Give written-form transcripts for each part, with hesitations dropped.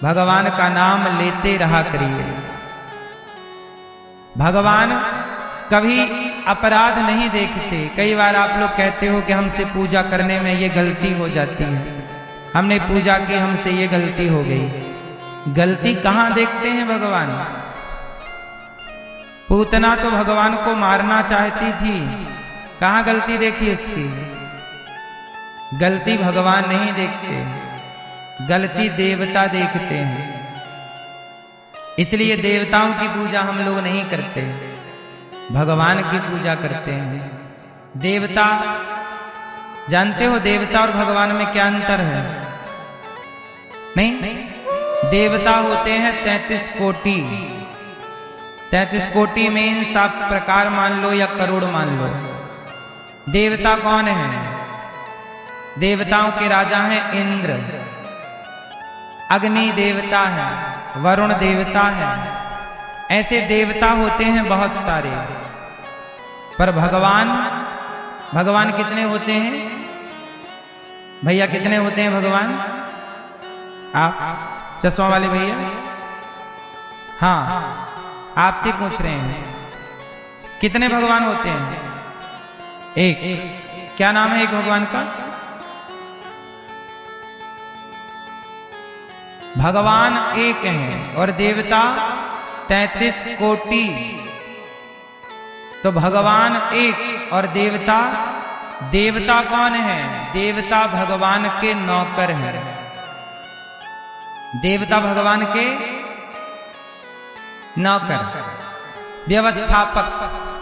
भगवान का नाम लेते रहा करिए। भगवान कभी अपराध नहीं देखते। कई बार आप लोग कहते हो कि हमसे पूजा करने में ये गलती हो जाती है, हमने पूजा की हमसे ये गलती हो गई। गलती कहाँ देखते हैं भगवान? पूतना तो भगवान को मारना चाहती थी, कहाँ गलती देखी उसकी? गलती भगवान नहीं देखते, गलती देवता देखते हैं। इसलिए देवताओं की पूजा हम लोग नहीं करते, भगवान की पूजा करते हैं। देवता, जानते हो देवता और भगवान में क्या अंतर है? नहीं, देवता होते हैं 33 कोटि। 33 कोटि मीन्स आप प्रकार मान लो या करोड़ मान लो। देवता कौन है? देवताओं के राजा हैं इंद्र, अग्नि देवता है, वरुण देवता है। ऐसे देवता होते हैं बहुत सारे। पर भगवान कितने होते हैं भैया? कितने होते हैं भगवान? आप चश्मा वाले भैया, हाँ आपसे पूछ रहे हैं कितने भगवान होते हैं? एक। क्या नाम है एक भगवान का? भगवान एक हैं और देवता 33 कोटि। तो भगवान एक और देवता कौन है? देवता भगवान के नौकर हैं। देवता भगवान के नौकर, व्यवस्थापक।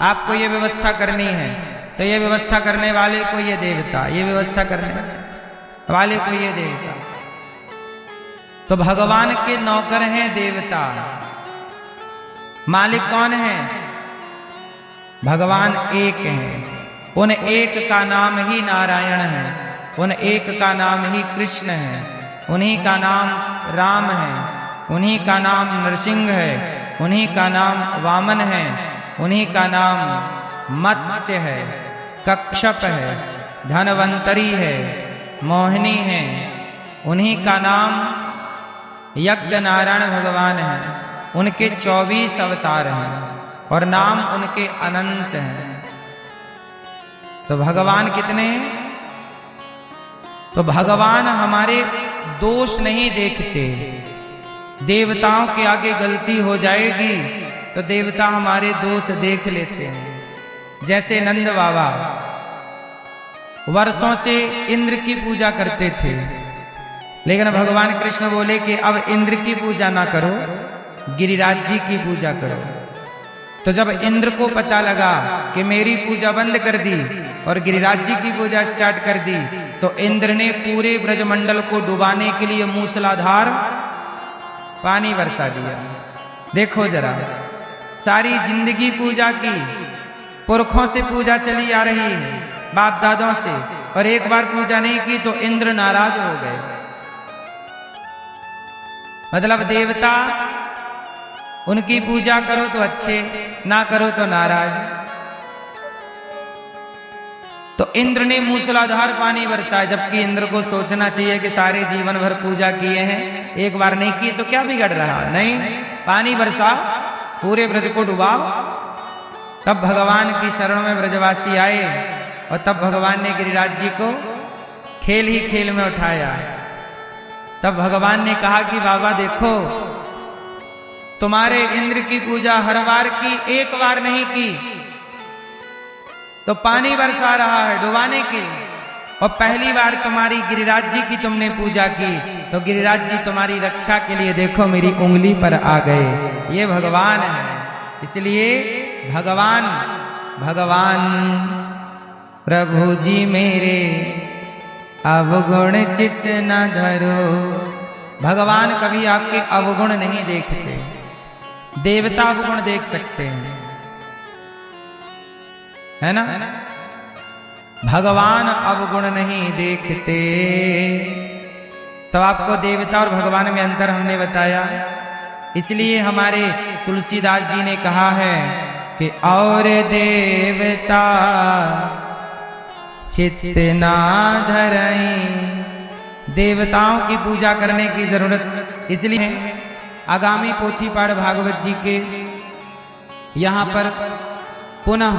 आपको ये व्यवस्था करनी है तो ये व्यवस्था करने वाले को ये देवता, ये व्यवस्था करने वाले को ये देवता। तो भगवान के नौकर हैं देवता। मालिक कौन है? भगवान एक हैं। उन एक का नाम ही नारायण है, उन एक का नाम ही कृष्ण है, उन्हीं का नाम राम है, उन्हीं का नाम नरसिंह है, उन्हीं का नाम वामन है, उन्हीं का नाम मत्स्य है, कच्छप है, धनवंतरी है, मोहिनी है। उन्हीं का नाम यज्ञ नारायण भगवान है। उनके 24 अवतार हैं और नाम उनके अनंत हैं। तो भगवान कितने हैं? तो भगवान हमारे दोष नहीं देखते। देवताओं के आगे गलती हो जाएगी तो देवता हमारे दोष देख लेते हैं। जैसे नंद बाबा वर्षों से इंद्र की पूजा करते थे, लेकिन भगवान कृष्ण बोले कि अब इंद्र की पूजा ना करो, गिरिराज जी की पूजा करो। तो जब इंद्र को पता लगा कि मेरी पूजा बंद कर दी और गिरिराज जी की पूजा स्टार्ट कर दी, तो इंद्र ने पूरे ब्रजमंडल को डुबाने के लिए मूसलाधार पानी बरसा दिया। देखो जरा, सारी जिंदगी पूजा की, पुरखों से पूजा चली आ रही है, बाप दादों से, और एक बार पूजा नहीं की तो इंद्र नाराज हो गए। मतलब देवता, उनकी पूजा करो तो अच्छे, ना करो तो नाराज। तो इंद्र ने मूसलाधार पानी बरसाया, जबकि इंद्र को सोचना चाहिए कि सारे जीवन भर पूजा किए हैं, एक बार नहीं की तो क्या बिगड़ रहा? नहीं, पानी बरसा, पूरे ब्रज को डुबाओ। तब भगवान की शरण में ब्रजवासी आए और तब भगवान ने गिरिराज जी को खेल ही खेल में उठाया। तब भगवान ने कहा कि बाबा देखो, तुम्हारे इंद्र की पूजा हर बार की, एक बार नहीं की तो पानी बरसा रहा है डुबाने की, और पहली बार तुम्हारी गिरिराज जी की तुमने पूजा की तो गिरिराज जी तुम्हारी रक्षा के लिए देखो मेरी उंगली पर आ गए। ये भगवान है। इसलिए भगवान प्रभु जी मेरे अवगुण चित न धरो। भगवान कभी आपके अवगुण नहीं देखते, देवता अवगुण देख सकते हैं, है ना? भगवान अवगुण नहीं देखते। तो आपको देवता और भगवान में अंतर हमने बताया। इसलिए हमारे तुलसीदास जी ने कहा है कि और देवता चित्त ना धरई। देवताओं की पूजा करने की जरूरत इसलिए आगामी पोथी पाठ भागवत जी के यहाँ पर पुनः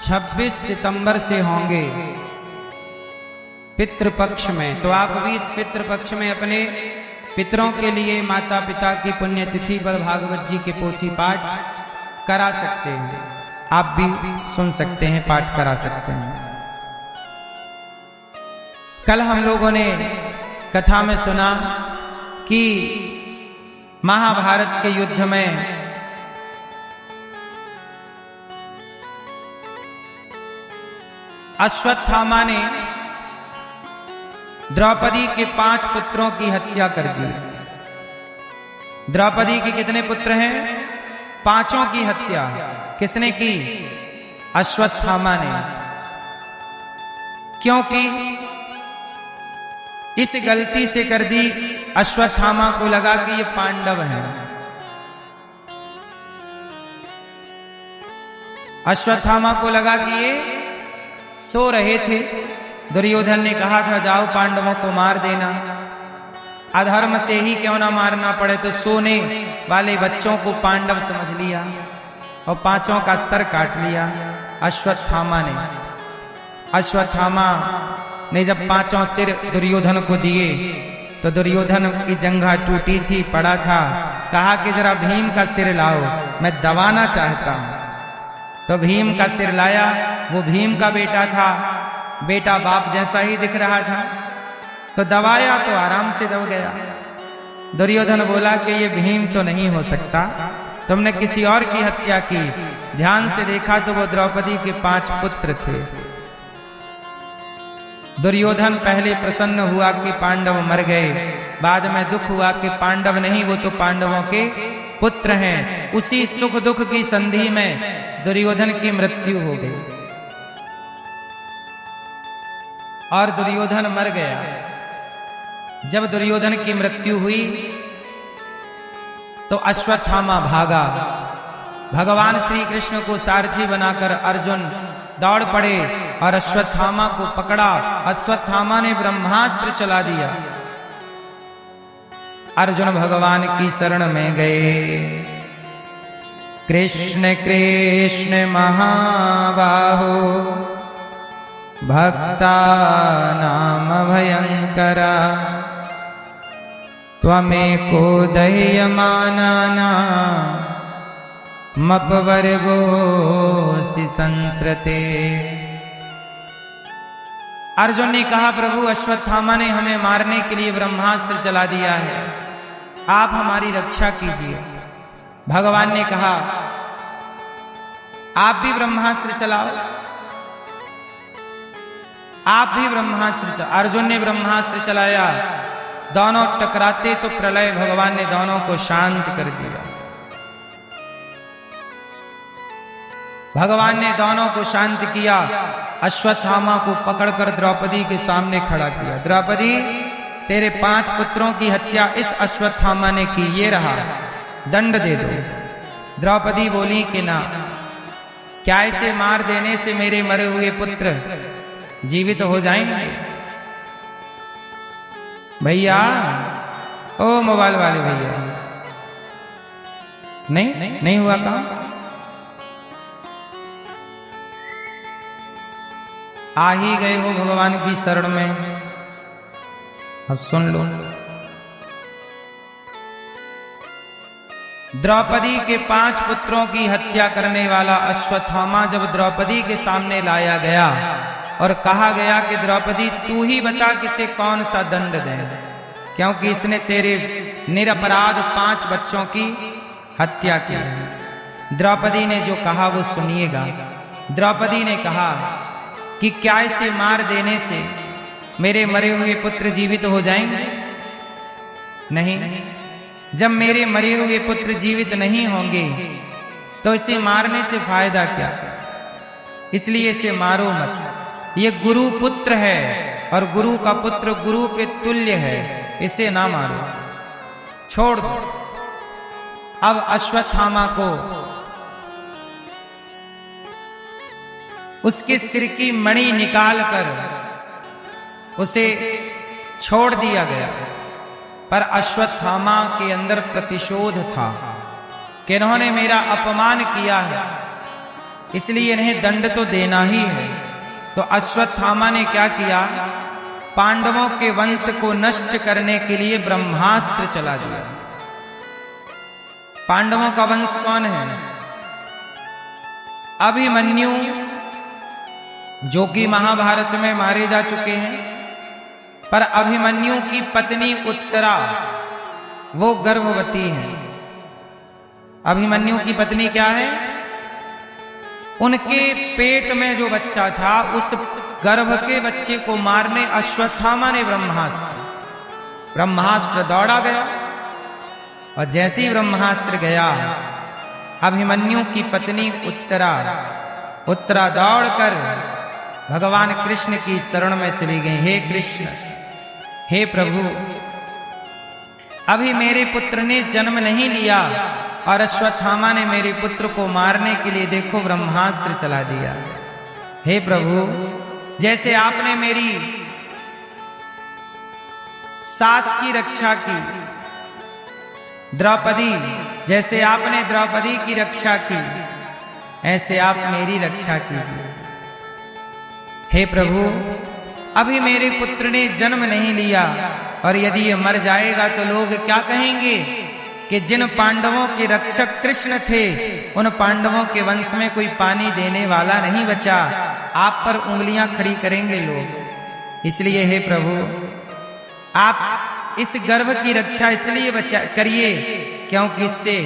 26 सितंबर से होंगे पितृपक्ष में। तो आप भी इस पितृपक्ष में अपने पितरों के लिए माता पिता की पुण्यतिथि पर भागवत जी के पोथी पाठ करा सकते हैं। आप भी सुन सकते हैं, पाठ करा सकते हैं। कल हम लोगों ने कथा में सुना कि महाभारत के युद्ध में अश्वत्थामा ने द्रौपदी के 5 पुत्रों की हत्या कर दी। द्रौपदी के कितने पुत्र हैं? 5 की हत्या किसने की? अश्वत्थामा ने। क्योंकि इस गलती से कर दी, अश्वत्थामा को लगा कि ये पांडव हैं। अश्वत्थामा को लगा कि ये सो रहे थे। दुर्योधन ने कहा था जाओ पांडवों को मार देना, अधर्म से ही क्यों ना मारना पड़े। तो सोने वाले बच्चों को पांडव समझ लिया और 5 का सर काट लिया अश्वत्थामा ने। अश्वत्थामा ने जब 5 सिर दुर्योधन को दिए तो दुर्योधन की जंघा टूटी थी, पड़ा था। कहा कि जरा भीम का सिर लाओ, मैं दबाना चाहता हूं। तो भीम का सिर लाया। वो भीम का बेटा था, बेटा बाप जैसा ही दिख रहा था। तो दबाया तो आराम से दब गया। दुर्योधन बोला कि ये भीम तो नहीं हो सकता, तुमने किसी और की हत्या की। ध्यान से देखा तो वो द्रौपदी के 5 पुत्र थे। दुर्योधन पहले प्रसन्न हुआ कि पांडव मर गए, बाद में दुख हुआ कि पांडव नहीं, वो तो पांडवों के पुत्र हैं। उसी सुख दुख की संधि में दुर्योधन की मृत्यु हो गई और दुर्योधन मर गया। जब दुर्योधन की मृत्यु हुई तो अश्वत्थामा भागा। भगवान श्री कृष्ण को सारथी बनाकर अर्जुन दौड़ पड़े और अश्वत्थामा को पकड़ा। अश्वत्थामा ने ब्रह्मास्त्र चला दिया। अर्जुन भगवान की शरण में गए। कृष्ण कृष्ण महाबाहो भक्ता नाम भयंकरा त्वमेको दह्यमानाना मपवर्गोऽसि संस्रते। अर्जुन ने कहा प्रभु अश्वत्थामा ने हमें मारने के लिए ब्रह्मास्त्र चला दिया है, आप हमारी रक्षा कीजिए। भगवान ने कहा आप भी ब्रह्मास्त्र चलाओ, आप भी ब्रह्मास्त्र। अर्जुन ने ब्रह्मास्त्र चलाया, दोनों टकराते तो प्रलय भगवान ने दोनों को शांत कर दिया। भगवान ने दोनों को शांत किया। अश्वत्थामा को पकड़कर द्रौपदी के सामने खड़ा किया। द्रौपदी तेरे 5 पुत्रों की हत्या इस अश्वत्थामा ने की, ये रहा, दंड दे दो। द्रौपदी बोली कि ना, क्या इसे मार देने से मेरे मरे हुए पुत्र जीवित हो जाएंगे? भैया, ओ मोबाइल वाले भैया, नहीं हुआ काम। आ ही गए हो भगवान की शरण में, अब सुन लो। द्रौपदी के 5 पुत्रों की हत्या करने वाला अश्वत्थामा जब द्रौपदी के सामने लाया गया और कहा गया कि द्रौपदी तू ही बता किसे कौन सा दंड दें, क्योंकि इसने तेरे निरपराध 5 बच्चों की हत्या की है। द्रौपदी ने जो कहा वो सुनिएगा। द्रौपदी ने कहा कि क्या इसे मार देने से मेरे मरे हुए पुत्र जीवित हो जाएंगे? नहीं। जब मेरे मरे हुए पुत्र जीवित नहीं होंगे तो इसे मारने से फायदा क्या? इसलिए इसे मारो मत। ये गुरु पुत्र है और गुरु का पुत्र गुरु के तुल्य है, इसे ना मारो, छोड़ दो। अब अश्वत्थामा को उसके सिर की मणि निकालकर उसे छोड़ दिया गया। पर अश्वत्थामा के अंदर प्रतिशोध था कि इन्होंने मेरा अपमान किया है, इसलिए इन्हें दंड तो देना ही है। तो अश्वत्थामा ने क्या किया, पांडवों के वंश को नष्ट करने के लिए ब्रह्मास्त्र चला दिया। पांडवों का वंश कौन है? अभिमन्यु, जो कि महाभारत में मारे जा चुके हैं, पर अभिमन्यु की पत्नी उत्तरा वो गर्भवती है। अभिमन्यु की पत्नी क्या है? उनके पेट में जो बच्चा था, उस गर्भ के बच्चे को मारने अश्वत्थामा ने ब्रह्मास्त्र दौड़ा गया। और जैसे ही ब्रह्मास्त्र गया, अभिमन्यु की पत्नी उत्तरा दौड़कर भगवान कृष्ण की शरण में चली गई। हे कृष्ण, हे प्रभु, अभी मेरे पुत्र ने जन्म नहीं लिया और अश्वत्थामा ने मेरे पुत्र को मारने के लिए देखो ब्रह्मास्त्र चला दिया। हे प्रभु, जैसे आपने मेरी सास की रक्षा की, द्रौपदी, जैसे आपने द्रौपदी की रक्षा की, ऐसे आप मेरी रक्षा कीजिए। हे प्रभु, अभी मेरे पुत्र ने जन्म नहीं लिया और यदि ये मर जाएगा तो लोग क्या कहेंगे कि जिन पांडवों के रक्षक कृष्ण थे, उन पांडवों के वंश में कोई पानी देने वाला नहीं बचा। आप पर उंगलियां खड़ी करेंगे लोग। इसलिए हे प्रभु, आप इस गर्भ की रक्षा इसलिए करिए क्योंकि इससे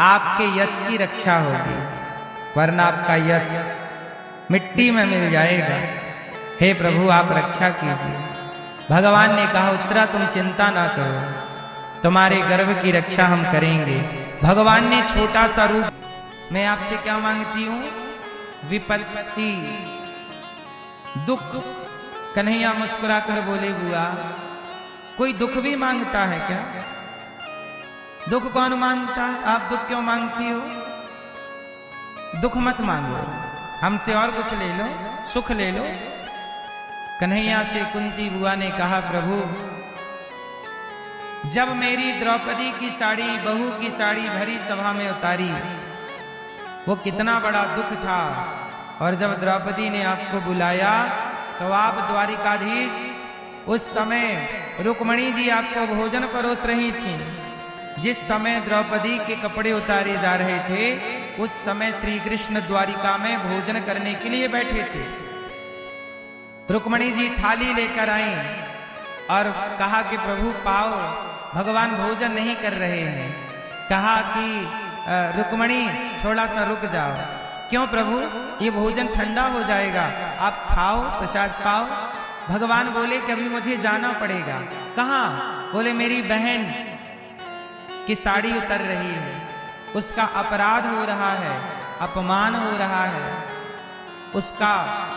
आपके यश की रक्षा होगी, वरना आपका यश मिट्टी में मिल जाएगा। हे प्रभु, आप रक्षा कीजिए। भगवान ने कहा, उत्तरा तुम चिंता ना करो, तुम्हारे गर्भ की रक्षा हम करेंगे। भगवान ने छोटा सा रूप, मैं आपसे क्या मांगती हूं? विपत्ति, दुख। कन्हैया मुस्कुरा कर बोले, बुआ कोई दुख भी मांगता है क्या? दुख कौन मांगता है? आप दुख क्यों मांगती हो? दुख मत मांगो, हमसे और कुछ ले लो, सुख ले लो। कन्हैया से कुंती बुआ ने कहा, प्रभु जब मेरी द्रौपदी की साड़ी, बहू की साड़ी भरी सभा में उतारी, वो कितना बड़ा दुख था। और जब द्रौपदी ने आपको बुलाया तो आप द्वारिकाधीश, उस समय रुक्मणी जी आपको भोजन परोस रही थी। जिस समय द्रौपदी के कपड़े उतारे जा रहे थे, उस समय श्री कृष्ण द्वारिका में भोजन करने के लिए बैठे थे। रुक्मणी जी थाली लेकर आई और कहा कि प्रभु पाओ, भगवान भोजन नहीं कर रहे हैं। कहा कि रुक्मणी थोड़ा सा रुक जाओ। क्यों प्रभु? ये भोजन ठंडा हो जाएगा, आप खाओ, प्रसाद खाओ। भगवान बोले कि अभी मुझे जाना पड़ेगा। कहाँ? बोले मेरी बहन की साड़ी उतर रही है, उसका अपराध हो रहा है, अपमान हो रहा है, उसका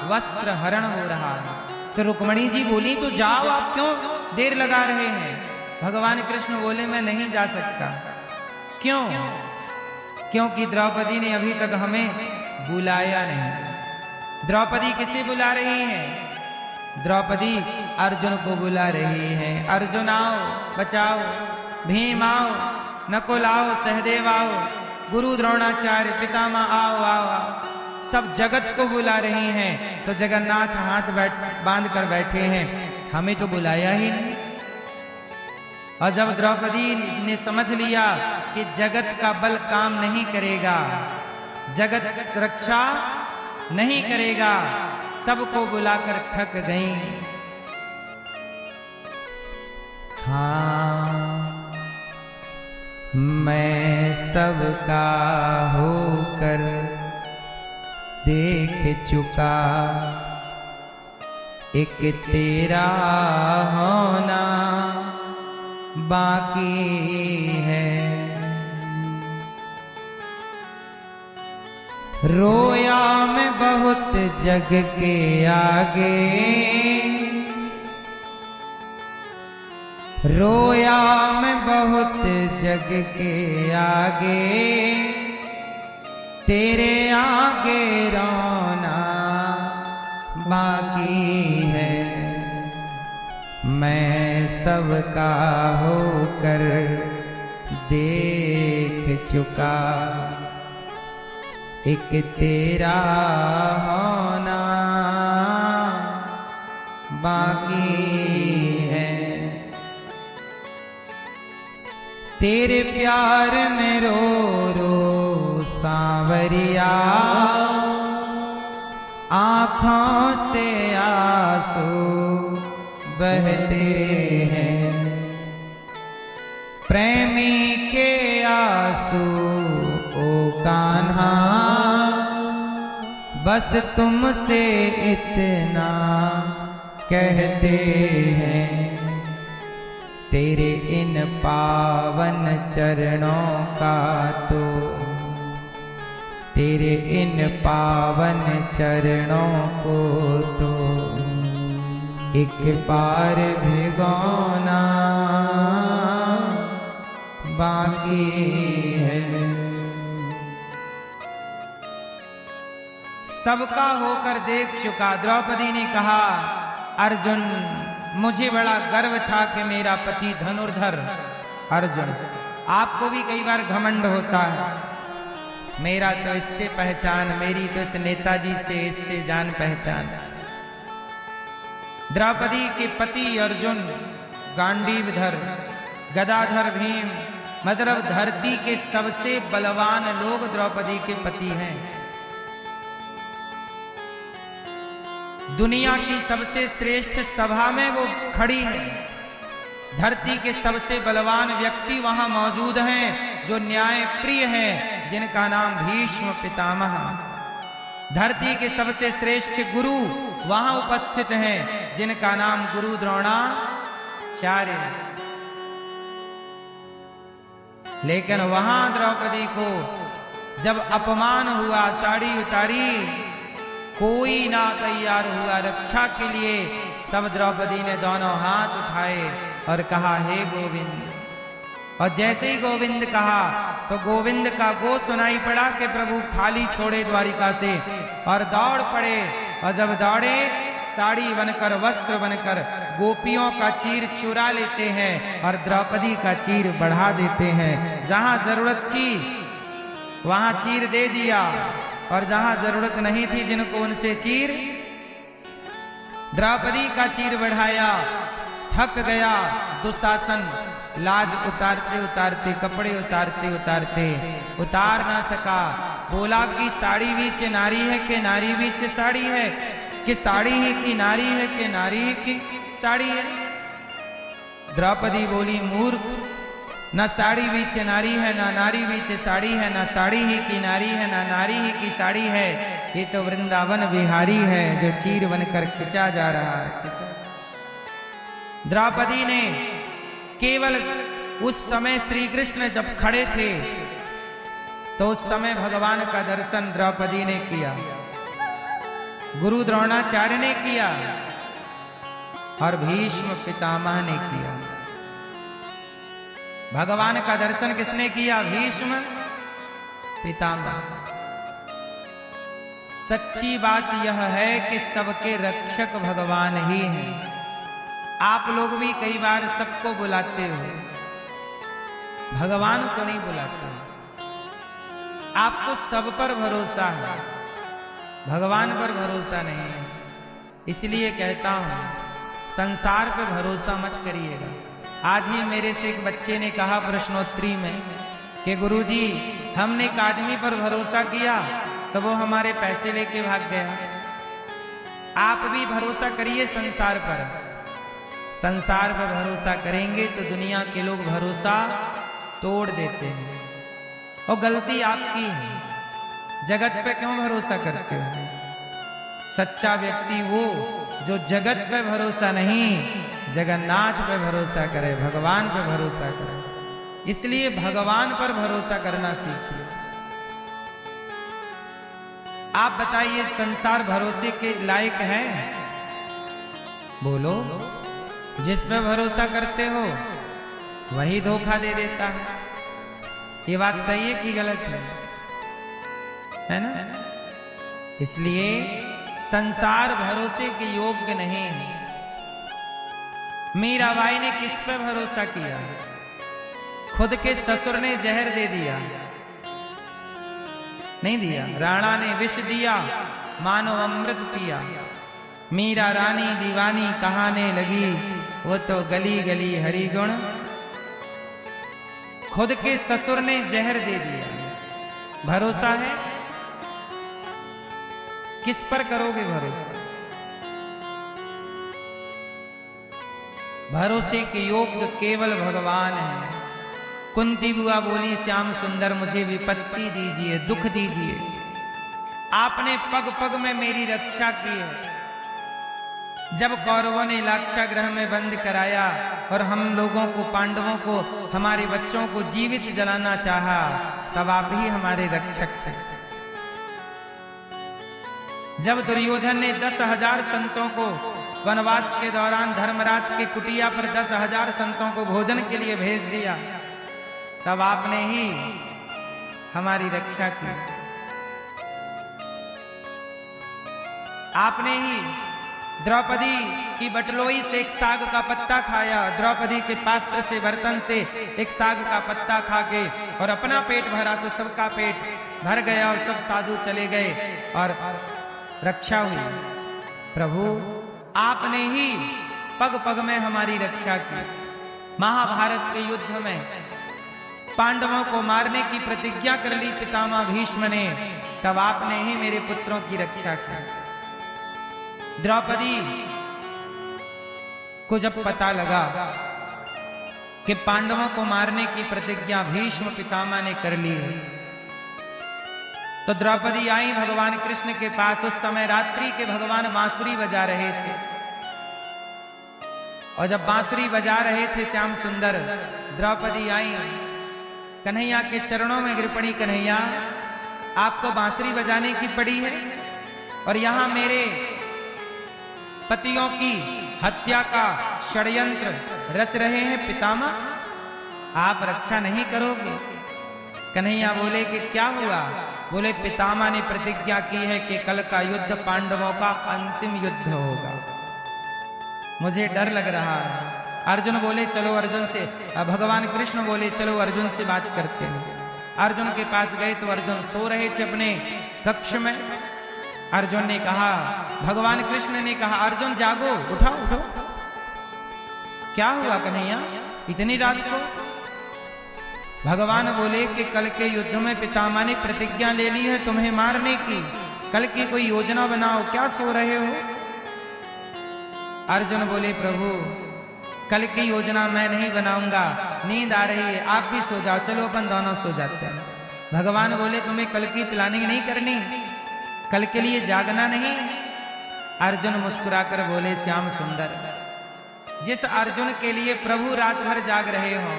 वस्त्र हरण हो रहा है। तो रुक्मणी जी बोली, तो जाओ, आप क्यों देर लगा रहे हैं? भगवान कृष्ण बोले, मैं नहीं जा सकता। क्यों? क्योंकि द्रौपदी ने अभी तक हमें बुलाया नहीं। द्रौपदी किसे बुला रही है? द्रौपदी अर्जुन को बुला रही है। अर्जुन आओ, बचाओ, भीम आओ, नकुल आओ, सहदेव आओ, गुरु द्रोणाचार्य, पितामह आओ, आओ, आओ। सब जगत को बुला रही हैं। तो जगन्नाथ हाथ बांध कर बैठे हैं, हमें तो बुलाया ही नहीं। और जब द्रौपदी ने समझ लिया कि जगत का बल काम नहीं करेगा, जगत रक्षा नहीं करेगा, सबको बुलाकर थक गई। हाँ, मैं सबका होकर देख चुका, एक तेरा होना बाकी है। रोया मैं बहुत जग के आगे, रोया मैं बहुत जग के आगे, तेरे आगे रोना बाकी है। मैं सबका होकर देख चुका, एक तेरा होना बाकी है। तेरे प्यार में रो रो सांवरिया, आँखों से आंसू बहते हैं। प्रेमी के आंसू ओ कान्हा, बस तुमसे इतना कहते हैं। तेरे इन पावन चरणों का तो, तेरे इन पावन चरणों को तो एक बार भिगोना बाकी है। सबका होकर देख चुका। द्रौपदी ने कहा, अर्जुन मुझे बड़ा गर्व था कि मेरा पति धनुर्धर अर्जुन। आपको भी कई बार घमंड होता है, मेरा तो इससे पहचान, मेरी तो इस नेताजी से, इससे जान पहचान। द्रौपदी के पति अर्जुन गांडीवधर, गदाधर भीम, मतलब धरती के सबसे बलवान लोग द्रौपदी के पति हैं। दुनिया की सबसे श्रेष्ठ सभा में वो खड़ी है। धरती के सबसे बलवान व्यक्ति वहां मौजूद हैं, जो न्याय प्रिय हैं, जिनका नाम भीष्म पितामह। धरती के सबसे श्रेष्ठ गुरु वहां उपस्थित हैं, जिनका नाम गुरु द्रोणाचार्य। लेकिन वहां द्रौपदी को जब अपमान हुआ, साड़ी उतारी, कोई ना तैयार हुआ रक्षा के लिए, तब द्रौपदी ने दोनों हाथ उठाए और कहा, हे गोविंद। और जैसे ही गोविंद कहा तो गोविंद का गो सुनाई पड़ा कि प्रभु थाली छोड़े द्वारिका से और दौड़ पड़े। और जब दौड़े, साड़ी बनकर, वस्त्र बनकर गोपियों का चीर चुरा लेते हैं और द्रौपदी का चीर बढ़ा देते हैं। जहां जरूरत थी वहां चीर दे दिया, और जहां जरूरत नहीं थी जिनको उनसे चीर, द्रौपदी का चीर बढ़ाया। थक गया दुशासन, लाज उतारते उतारते, कपड़े उतारते उतारते उतार ना सका। बोला कि साड़ी बीच नारी है कि नारी बीच साड़ी है, कि साड़ी ही की नारी है कि नारी ही की साड़ी है। द्रौपदी बोली, मूर्ख, न साड़ी बीच नारी है, ना नारी बीच साड़ी है, ना साड़ी ही की नारी है, ना नारी ही की साड़ी है। ये तो वृंदावन बिहारी है जो चीर बनकर खिंचा जा रहा है। द्रौपदी ने केवल उस समय श्री कृष्ण जब खड़े थे तो उस समय भगवान का दर्शन द्रौपदी ने किया, गुरु द्रोणाचार्य ने किया और भीष्म पितामह ने किया। भगवान का दर्शन किसने किया? भीष्म पितामह। सच्ची बात यह है कि सबके रक्षक भगवान ही हैं। आप लोग भी कई बार सबको बुलाते हो, भगवान को नहीं बुलाते। आपको सब पर भरोसा है, भगवान पर भरोसा नहीं है। इसलिए कहता हूं, संसार पर भरोसा मत करिएगा। आज ही मेरे से एक बच्चे ने कहा प्रश्नोत्तरी में कि गुरुजी, हमने एक आदमी पर भरोसा किया तो वो हमारे पैसे लेके भाग गया। आप भी भरोसा करिए संसार पर। संसार पर भरोसा करेंगे तो दुनिया के लोग भरोसा तोड़ देते हैं, और गलती आपकी है। जगत पे क्यों भरोसा करते हो? सच्चा व्यक्ति वो जो जगत पे भरोसा नहीं, जगन्नाथ पे भरोसा करे, भगवान पे भरोसा करे। इसलिए भगवान पर भरोसा करना सीखिए। आप बताइए, संसार भरोसे के लायक है? बोलो। जिस पे भरोसा करते हो वही धोखा दे देता है। ये बात सही है कि गलत है ना? इसलिए संसार भरोसे के योग्य नहीं है। मीराबाई ने किस पे भरोसा किया? खुद के ससुर ने जहर दे दिया, नहीं दिया। राणा ने विष दिया, मानो अमृत पिया। मीरा रानी दीवानी कहाने लगी, वो तो गली गली हरि गुण। खुद के ससुर ने जहर दे दिया। भरोसा है? किस पर करोगे भरोसा? भरोसे के योग्य केवल भगवान है। कुंती बुआ बोली, श्याम सुंदर मुझे विपत्ति दीजिए, दुख दीजिए। आपने पग पग में मेरी रक्षा की है। जब कौरवों ने लाक्षागृह में बंद कराया और हम लोगों को, पांडवों को, हमारे बच्चों को जीवित जलाना चाहा, तब आप ही हमारे रक्षक थे। जब दुर्योधन ने 10,000 संतों को वनवास के दौरान धर्मराज के कुटिया पर 10,000 संतों को भोजन के लिए भेज दिया, तब आपने ही हमारी रक्षा की। आपने ही द्रौपदी की बटलोई से एक साग का पत्ता खाया, द्रौपदी के पात्र से, बर्तन से एक साग का पत्ता खा के और अपना पेट भरा तो सबका पेट भर गया और सब साधु चले गए और रक्षा हुई। प्रभु आपने ही पग पग में हमारी रक्षा की। महाभारत के युद्ध में पांडवों को मारने की प्रतिज्ञा कर ली पितामह भीष्म ने, तब आपने ही मेरे पुत्रों की रक्षा की। द्रौपदी को जब पता लगा कि पांडवों को मारने की प्रतिज्ञा भीष्म पितामह ने कर ली है, तो द्रौपदी आई भगवान कृष्ण के पास। उस समय रात्रि के भगवान बांसुरी बजा रहे थे, और जब बांसुरी बजा रहे थे श्याम सुंदर, द्रौपदी आई, कन्हैया के चरणों में गिर पड़ी। कन्हैया, आपको बांसुरी बजाने की पड़ी है और यहां मेरे पतियों की हत्या का षड्यंत्र रच रहे हैं पितामह, आप रक्षा नहीं करोगे? कन्हैया बोले कि क्या हुआ? बोले पितामह ने प्रतिज्ञा की है कि कल का युद्ध पांडवों का अंतिम युद्ध होगा, मुझे डर लग रहा है। अर्जुन बोले चलो अर्जुन से, भगवान कृष्ण बोले चलो अर्जुन से बात करते हैं। अर्जुन के पास गए तो अर्जुन सो रहे थे अपने कक्ष में। अर्जुन ने कहा, भगवान कृष्ण ने कहा, अर्जुन जागो, उठो उठो। क्या हुआ कन्हैया इतनी रात को? भगवान बोले कि कल के युद्ध में पितामह ने प्रतिज्ञा ले ली है तुम्हें मारने की, कल की कोई योजना बनाओ, क्या सो रहे हो? अर्जुन बोले प्रभु कल की योजना मैं नहीं बनाऊंगा, नींद आ रही है, आप भी सो जाओ, चलो अपन दोनों सो जाते हैं। भगवान बोले तुम्हें कल की प्लानिंग नहीं करनी, कल के लिए जागना नहीं? अर्जुन मुस्कुराकर बोले श्याम सुंदर, जिस अर्जुन के लिए प्रभु रात भर जाग रहे हो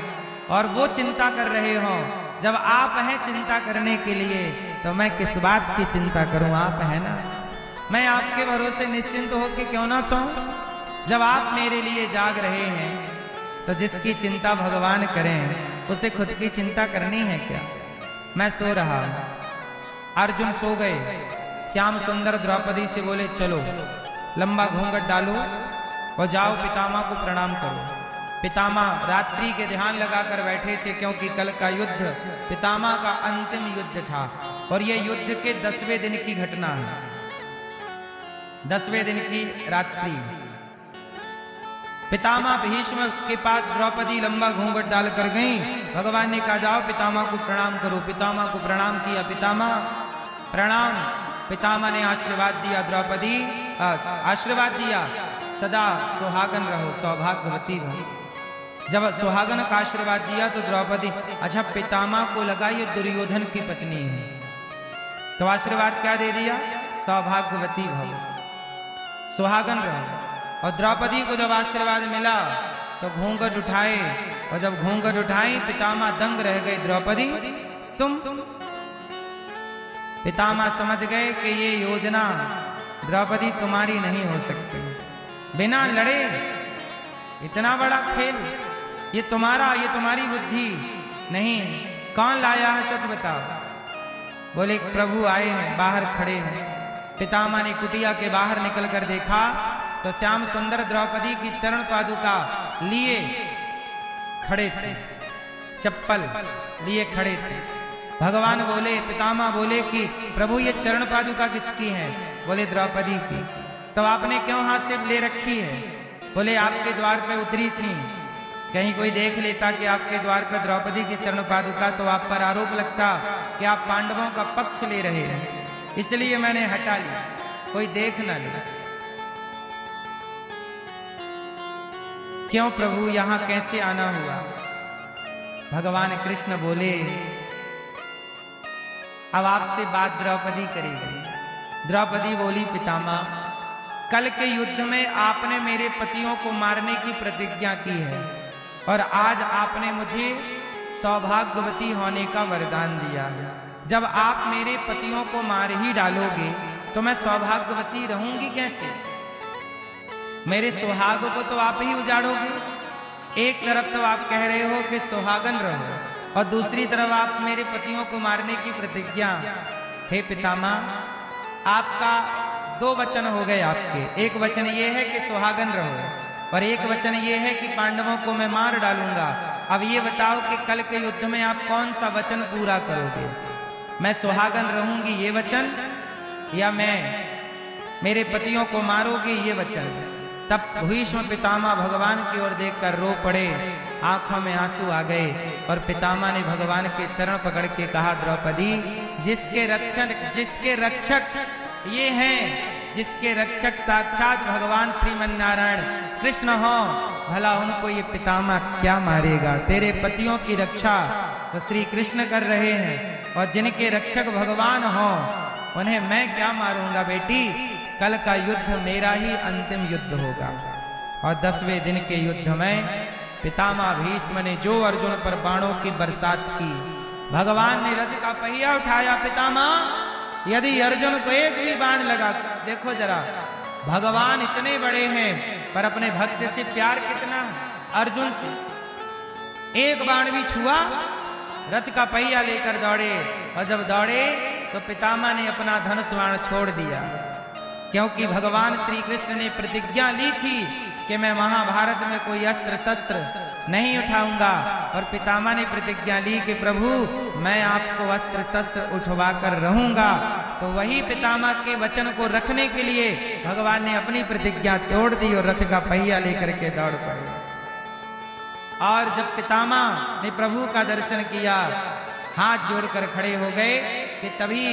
और वो चिंता कर रहे हो, जब आप हैं चिंता करने के लिए, तो मैं किस बात की चिंता करूं? आप है ना, मैं आपके भरोसे निश्चिंत होकर क्यों ना सोऊं? जब आप मेरे लिए जाग रहे हैं तो जिसकी चिंता भगवान करें उसे खुद की चिंता करनी है क्या? मैं सो रहा हूं। अर्जुन सो गए। श्याम सुंदर द्रौपदी से बोले चलो लंबा घूंघट डालो और जाओ पितामह को प्रणाम करो। पितामह रात्रि के ध्यान लगाकर बैठे थे, क्योंकि कल का युद्ध पितामह का अंतिम युद्ध था और यह युद्ध के 10वें दिन की घटना है, 10वें दिन की रात्रि। पितामह भीष्म के पास द्रौपदी लंबा घूंघट डालकर गई। भगवान ने कहा जाओ पितामह को प्रणाम करो। पितामह को प्रणाम किया। पितामह प्रणाम। पितामह ने आशीर्वाद दिया, द्रौपदी आशीर्वाद दिया, सदा सुहागन रहो, सौभाग्यवती रहो। जब सुहागन का आशीर्वाद दिया तो द्रौपदी, अच्छा पितामह को लगा ये दुर्योधन की पत्नी है, तो आशीर्वाद क्या दे दिया? सौभाग्यवती भव, सुहागन रहो। और द्रौपदी को जब आशीर्वाद मिला तो घूंघट उठाए, और जब घूंघट उठाई पितामह दंग रह गए। द्रौपदी तुम पितामह समझ गए कि ये योजना द्रौपदी तुम्हारी नहीं हो सकती, बिना लड़े इतना बड़ा खेल, ये तुम्हारा, ये तुम्हारी बुद्धि नहीं। कौन लाया है सच बताओ? बोले प्रभु आए हैं, बाहर खड़े हैं। पितामह ने कुटिया के बाहर निकल कर देखा तो श्याम सुंदर द्रौपदी की चरण पादुका लिए खड़े थे, चप्पल लिए खड़े थे। भगवान बोले, पितामह बोले कि प्रभु ये चरण पादुका किसकी है? बोले द्रौपदी की। तो आपने क्यों हाथ से ले रखी है? बोले आपके द्वार पे उतरी थी, कहीं कोई देख लेता कि आपके द्वार पर द्रौपदी की चरण पादुका तो आप पर आरोप लगता कि आप पांडवों का पक्ष ले रहे हैं, इसलिए मैंने हटा लिया, कोई देख ना ले। क्यों प्रभु यहां कैसे आना हुआ? भगवान कृष्ण बोले, अब आपसे बात द्रौपदी करेगी। द्रौपदी बोली, पितामह कल के युद्ध में आपने मेरे पतियों को मारने की प्रतिज्ञा की है और आज आपने मुझे सौभाग्यवती होने का वरदान दिया है। जब आप मेरे पतियों को मार ही डालोगे तो मैं सौभाग्यवती रहूंगी कैसे? मेरे सुहाग को तो आप ही उजाड़ोगे। एक तरफ तो आप कह रहे हो कि सुहागन रहो और दूसरी तरफ आप मेरे पतियों को मारने की प्रतिज्ञा। हे पितामह, आपका दो वचन हो गए आपके। एक वचन ये है कि सुहागन रहो और एक वचन ये है कि पांडवों को मैं मार डालूंगा। अब ये बताओ कि कल के युद्ध में आप कौन सा वचन पूरा करोगे? मैं सुहागन रहूंगी ये वचन, या मैं मेरे पतियों को मारोगे ये वचन? तब भीष्म पितामह भगवान की ओर देखकर रो पड़े, आंखों में आंसू आ गए और पितामह ने भगवान के चरण पकड़ के कहा, द्रौपदी जिसके रक्षक ये हैं, जिसके रक्षक साक्षात भगवान श्रीमन्नारायण कृष्ण हो, भला उनको ये पितामह क्या मारेगा? तेरे पतियों की रक्षा तो श्री कृष्ण कर रहे हैं और जिनके रक्षक भगवान हो उन्हें मैं क्या मारूंगा? बेटी, कल का युद्ध मेरा ही अंतिम युद्ध होगा। और 10वें दिन के युद्ध में पितामह भीष्म ने जो अर्जुन पर बाणों की बरसात की, भगवान ने रथ का पहिया उठाया। पितामह, यदि अर्जुन को एक भी बाण लगा, देखो जरा, भगवान इतने बड़े हैं पर अपने भक्त से प्यार कितना है। अर्जुन से एक बाण भी छुआ, रथ का पहिया लेकर दौड़े और जब दौड़े तो पितामह ने अपना धनुष बाण छोड़ दिया, क्योंकि भगवान श्री कृष्ण ने प्रतिज्ञा ली थी कि मैं महाभारत में कोई अस्त्र शस्त्र नहीं उठाऊंगा। और पितामह ने प्रतिज्ञा ली कि प्रभु मैं आपको अस्त्र शस्त्र उठवा कर रहूंगा। तो वही पितामह के वचन को रखने के लिए भगवान ने अपनी प्रतिज्ञा तोड़ दी और रथ का पहिया लेकर के दौड़ पड़े। और जब पितामह ने प्रभु का दर्शन किया, हाथ जोड़कर खड़े हो गए कि तभी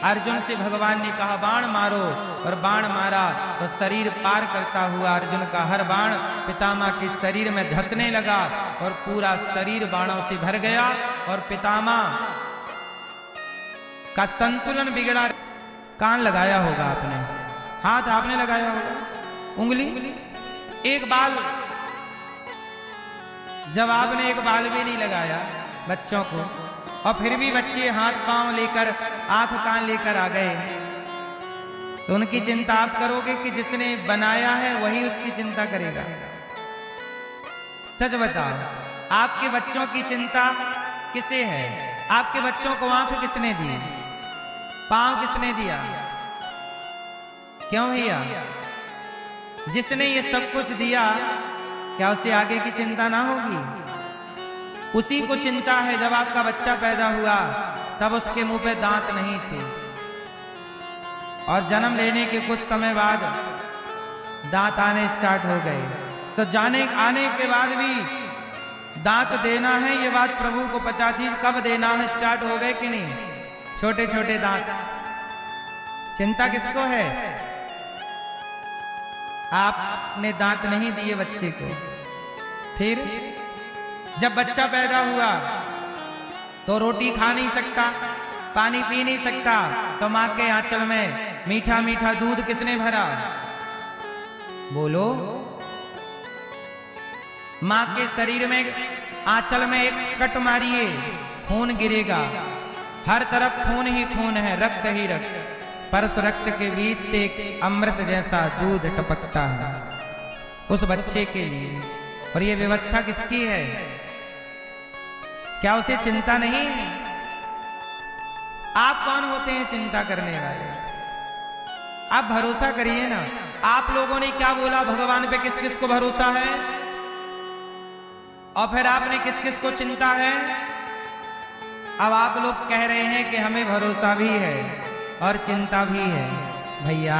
अर्जुन से भगवान ने कहा, बाण मारो। और बाण मारा तो शरीर पार करता हुआ अर्जुन का हर बाण पितामह के शरीर में धंसने लगा और पूरा शरीर बाणों से भर गया और पितामह का संतुलन बिगड़ा। कान लगाया होगा आपने, हाथ आपने लगाया होगा, उंगली, एक बाल, जब आपने एक बाल भी नहीं लगाया बच्चों को, और फिर भी बच्चे हाथ पांव लेकर आंख कान लेकर आ गए, तो उनकी चिंता आप करोगे कि जिसने बनाया है वही उसकी चिंता करेगा? सच बताओ, आपके बच्चों की चिंता किसे है? आपके बच्चों को आंख किसने दी? पांव किसने दिया? क्यों भैया? जिसने ये सब कुछ दिया, क्या उसे आगे की चिंता ना होगी? उसी को चिंता है। जब आपका बच्चा पैदा हुआ तब उसके मुंह पे दांत नहीं थे और जन्म लेने के कुछ समय बाद दांत आने स्टार्ट हो गए। तो आने के बाद भी दांत देना है, ये बात प्रभु को पता थी। कब देना है स्टार्ट हो गए कि नहीं? छोटे छोटे दांत। चिंता किसको है? आपने दांत नहीं दिए बच्चे को। फिर जब बच्चा पैदा हुआ तो रोटी खा नहीं सकता, पानी पी नहीं सकता, तो मां के आंचल में मीठा मीठा दूध किसने भरा? बोलो। मां के शरीर में आंचल में एक कट मारिए, खून गिरेगा, हर तरफ खून ही खून है, रक्त ही रक्त, पर उस रक्त के बीच से एक अमृत जैसा दूध टपकता है उस बच्चे के लिए। और ये व्यवस्था किसकी है? क्या उसे चिंता नहीं है? आप कौन होते हैं चिंता करने वाले? आप भरोसा करिए ना। आप लोगों ने क्या बोला? भगवान पे किस किस को भरोसा है? और फिर आपने किस किस को चिंता है? अब आप लोग कह रहे हैं कि हमें भरोसा भी है और चिंता भी है। भैया,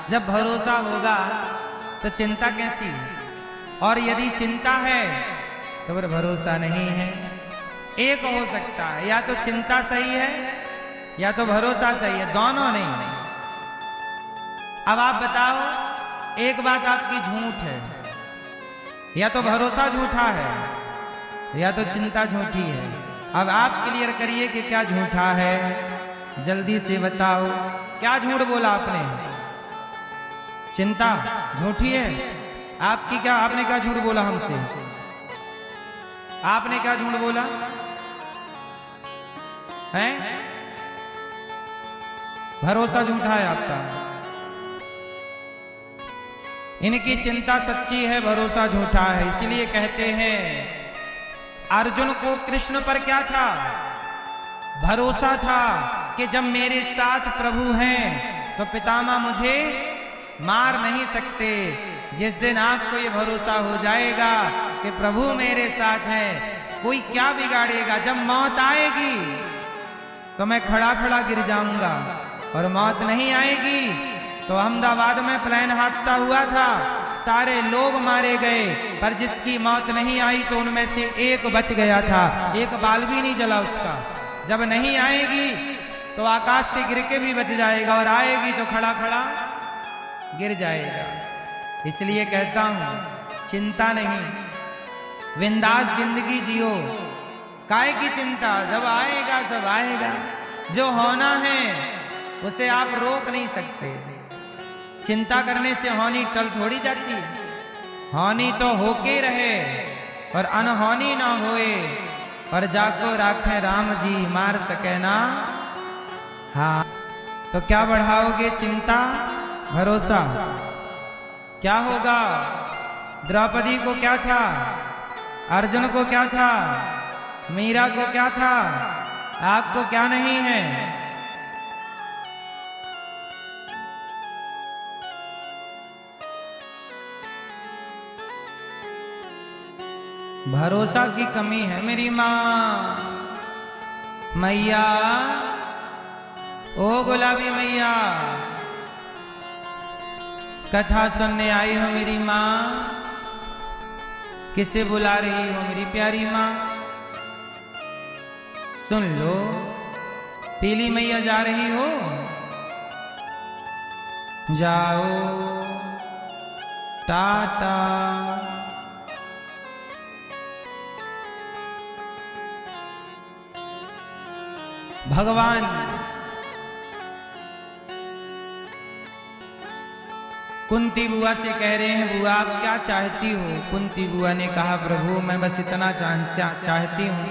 जब भरोसा होगा तो चिंता कैसी? और यदि चिंता है तो फिर भरोसा नहीं है। एक हो सकता है, या तो चिंता सही है या तो भरोसा सही है, दोनों नहीं। अब आप बताओ, एक बात आपकी झूठ है, या तो भरोसा झूठा है या तो चिंता झूठी है। अब आप क्लियर करिए कि क्या झूठा है, जल्दी से बताओ। क्या झूठ बोला आपने? चिंता झूठी है आपकी? क्या आपने क्या झूठ बोला हमसे? आपने क्या झूठ बोला है? भरोसा झूठा है आपका। इनकी चिंता सच्ची है, भरोसा झूठा है। इसलिए कहते हैं अर्जुन को कृष्ण पर क्या था? भरोसा था कि जब मेरे साथ प्रभु हैं तो पितामह मुझे मार नहीं सकते। जिस दिन आपको ये भरोसा हो जाएगा कि प्रभु मेरे साथ है, कोई क्या बिगाड़ेगा। जब मौत आएगी तो मैं खड़ा खड़ा गिर जाऊंगा, और मौत नहीं आएगी तो अहमदाबाद में प्लेन हादसा हुआ था, सारे लोग मारे गए, पर जिसकी मौत नहीं आई तो उनमें से एक बच गया था, एक बाल भी नहीं जला उसका। जब नहीं आएगी तो आकाश से गिर के भी बच जाएगा, और आएगी तो खड़ा खड़ा गिर जाएगा। इसलिए कहता हूं चिंता नहीं, बिंदास जिंदगी जियो। काय की चिंता? जब आएगा सब आएगा। जो होना है उसे आप रोक नहीं सकते। चिंता करने से होनी टल थोड़ी जाती है। होनी तो होके रहे और अनहोनी ना होए, और जाको राखे राम जी मार सके ना। हाँ, तो क्या बढ़ाओगे? चिंता, भरोसा। क्या होगा? द्रौपदी को क्या था? अर्जुन को क्या था? मीरा को क्या था? आपको क्या नहीं है? भरोसा की कमी है मेरी माँ। मैया, ओ गुलाबी मैया, कथा सुनने आई हो मेरी माँ? किसे बुला रही हो मेरी प्यारी माँ? सुन लो, पीली मैया जा रही हो? जाओ, टाटा। भगवान कुंती बुआ से कह रहे हैं, बुआ आप क्या चाहती हो? कुंती बुआ ने कहा, प्रभु मैं बस इतना चाहती हूं,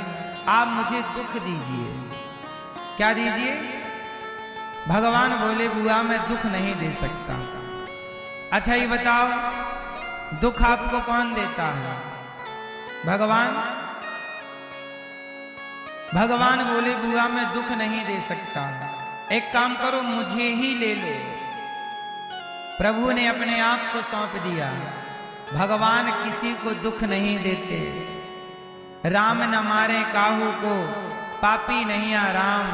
आप मुझे दुख दीजिए। क्या दीजिए? भगवान बोले, बुआ मैं दुख नहीं दे सकता। अच्छा ये बताओ, दुख आपको कौन देता है? भगवान। भगवान बोले, बुआ मैं दुख नहीं दे सकता, एक काम करो मुझे ही ले लो। प्रभु ने अपने आप को सौंप दिया। भगवान किसी को दुख नहीं देते। राम न मारे काहू को, पापी नहीं राम,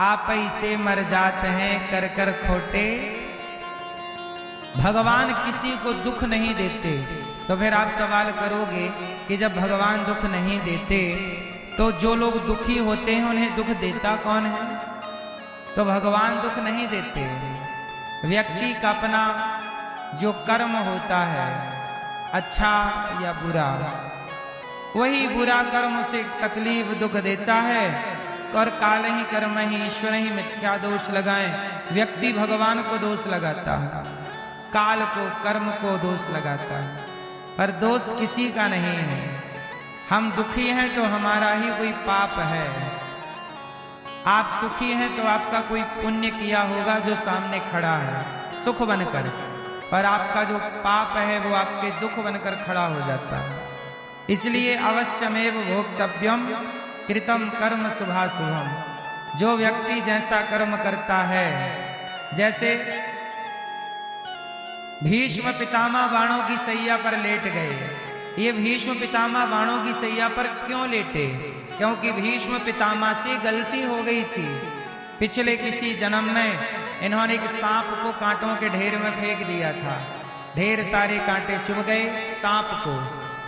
आप ही से मर जाते हैं कर कर खोटे। भगवान किसी को दुख नहीं देते। तो फिर आप सवाल करोगे कि जब भगवान दुख नहीं देते तो जो लोग दुखी होते हैं उन्हें दुख देता कौन है? तो भगवान दुख नहीं देते। व्यक्ति का अपना जो कर्म होता है, अच्छा या बुरा, वही बुरा कर्म उसे तकलीफ दुख देता है। और काल ही कर्म ही ईश्वर ही मिथ्या दोष लगाए। व्यक्ति भगवान को दोष लगाता है, काल को, कर्म को दोष लगाता है, पर दोष किसी का नहीं है। हम दुखी हैं तो हमारा ही कोई पाप है। आप सुखी हैं तो आपका कोई पुण्य किया होगा जो सामने खड़ा है सुख बनकर, पर आपका जो पाप है वो आपके दुख बनकर खड़ा हो जाता है। इसलिए अवश्यमेव भोक्तव्यम कृतम कर्म शुभाशुभम। जो व्यक्ति जैसा कर्म करता है, जैसे भीष्म पितामह बाणों की सैया पर लेट गए, ये भीष्म पितामह बाणों की सैया पर क्यों लेटे? क्योंकि भीष्म पितामह से गलती हो गई थी। पिछले किसी जन्म में इन्होंने एक सांप को कांटों के ढेर में फेंक दिया था। ढेर सारे कांटे चुभ गए सांप को